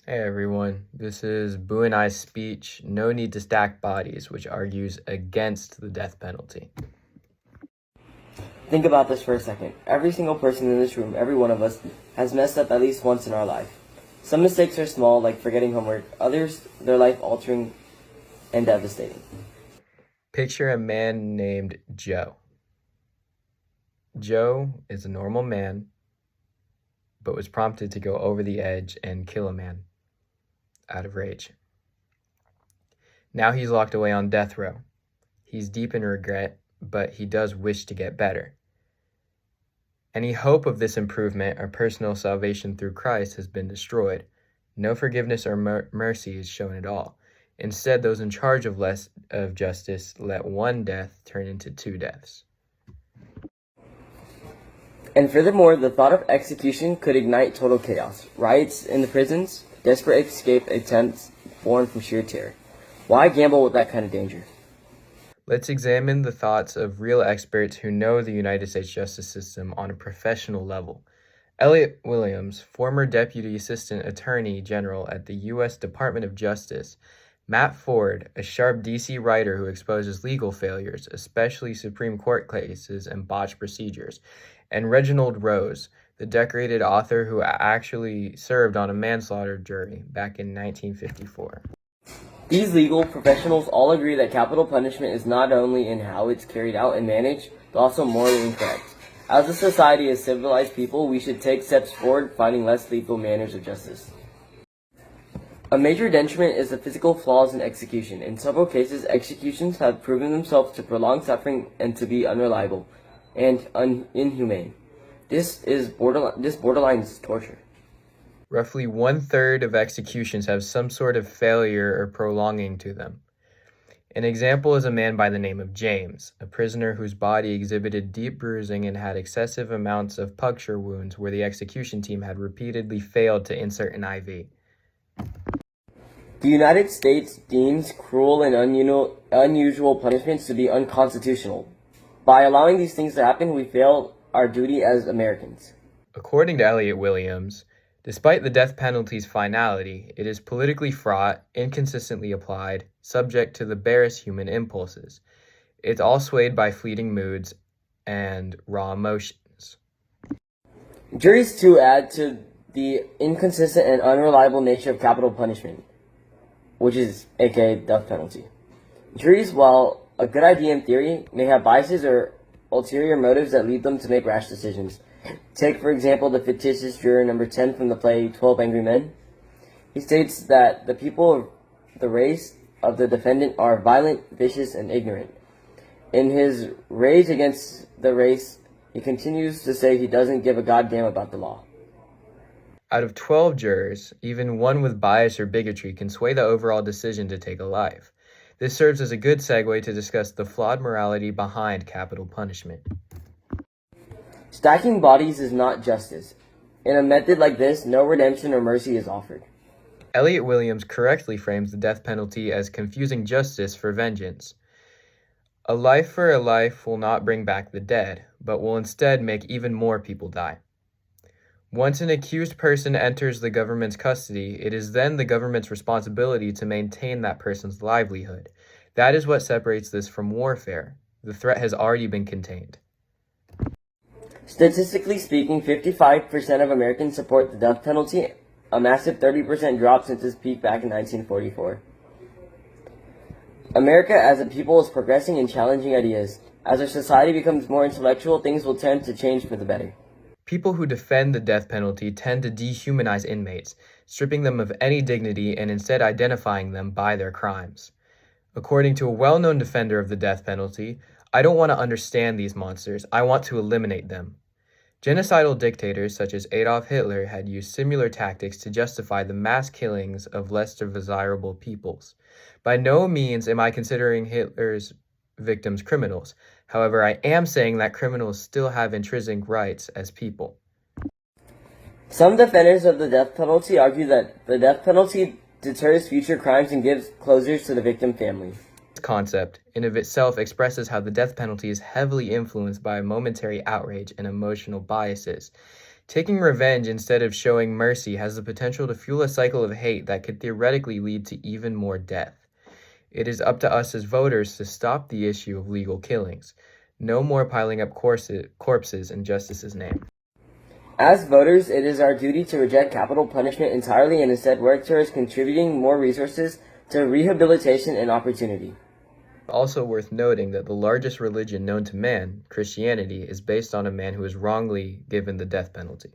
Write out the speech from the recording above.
Hey everyone, this is Boo and I's speech, No Need to Stack Bodies, which argues against the death penalty. Think about this for a second. Every single person in this room, every one of us, has messed up at least once in our life. Some mistakes are small, like forgetting homework. Others, they're life-altering and devastating. Picture a man named Joe. Joe is a normal man, but was prompted to go over the edge and kill a man out of rage. Now he's locked away on death row. He's deep in regret, but he does wish to get better. Any hope of this improvement or personal salvation through Christ has been destroyed. No forgiveness or mercy is shown at all. Instead, those in charge of justice let one death turn into two deaths. And furthermore, the thought of execution could ignite total chaos. Riots in the prisons, desperate escape attempts born from sheer terror. Why gamble with that kind of danger? Let's examine the thoughts of real experts who know the United States justice system on a professional level. Elliot Williams, former Deputy Assistant Attorney General at the U.S. Department of Justice, Matt Ford, a sharp D.C. writer who exposes legal failures, especially Supreme Court cases and botched procedures, and Reginald Rose, the decorated author who actually served on a manslaughter jury back in 1954. These legal professionals all agree that capital punishment is not only in how it's carried out and managed, but also morally incorrect. As a society of civilized people, we should take steps forward finding less lethal manners of justice. A major detriment is the physical flaws in execution. In several cases, executions have proven themselves to prolong suffering and to be unreliable and inhumane. This borderlines torture. Roughly 1/3 of executions have some sort of failure or prolonging to them. An example is a man by the name of James, a prisoner whose body exhibited deep bruising and had excessive amounts of puncture wounds where the execution team had repeatedly failed to insert an IV. The United States deems cruel and unusual punishments to be unconstitutional. By allowing these things to happen, we fail our duty as Americans. According to Elliot Williams, despite the death penalty's finality, it is politically fraught, inconsistently applied, subject to the barest human impulses. It's all swayed by fleeting moods and raw emotions. Juries, too, add to the inconsistent and unreliable nature of capital punishment, which is aka death penalty. Juries, while a good idea in theory, may have biases or ulterior motives that lead them to make rash decisions. Take, for example, the fictitious juror number 10 from the play 12 Angry Men. He states that the people of the race of the defendant are violent, vicious, and ignorant. In his rage against the race, he continues to say he doesn't give a goddamn about the law. Out of 12 jurors, even one with bias or bigotry can sway the overall decision to take a life. This serves as a good segue to discuss the flawed morality behind capital punishment. Stacking bodies is not justice. In a method like this, no redemption or mercy is offered. Elliot Williams correctly frames the death penalty as confusing justice for vengeance. A life for a life will not bring back the dead, but will instead make even more people die. Once an accused person enters the government's custody, it is then the government's responsibility to maintain that person's livelihood. That is what separates this from warfare. The threat has already been contained. Statistically speaking, 55% of Americans support the death penalty, a massive 30% drop since its peak back in 1944. America as a people is progressing and challenging ideas. As our society becomes more intellectual, things will tend to change for the better. People who defend the death penalty tend to dehumanize inmates, stripping them of any dignity and instead identifying them by their crimes. According to a well-known defender of the death penalty, I don't want to understand these monsters, I want to eliminate them. Genocidal dictators such as Adolf Hitler had used similar tactics to justify the mass killings of less desirable peoples. By no means am I considering Hitler's victims criminals. However, I am saying that criminals still have intrinsic rights as people. Some defenders of the death penalty argue that the death penalty deters future crimes and gives closure to the victim family. This concept, in of itself, expresses how the death penalty is heavily influenced by momentary outrage and emotional biases. Taking revenge instead of showing mercy has the potential to fuel a cycle of hate that could theoretically lead to even more death. It is up to us as voters to stop the issue of legal killings. No more piling up corpses in justice's name. As voters, it is our duty to reject capital punishment entirely and instead work towards contributing more resources to rehabilitation and opportunity. Also worth noting that the largest religion known to man, Christianity, is based on a man who was wrongly given the death penalty.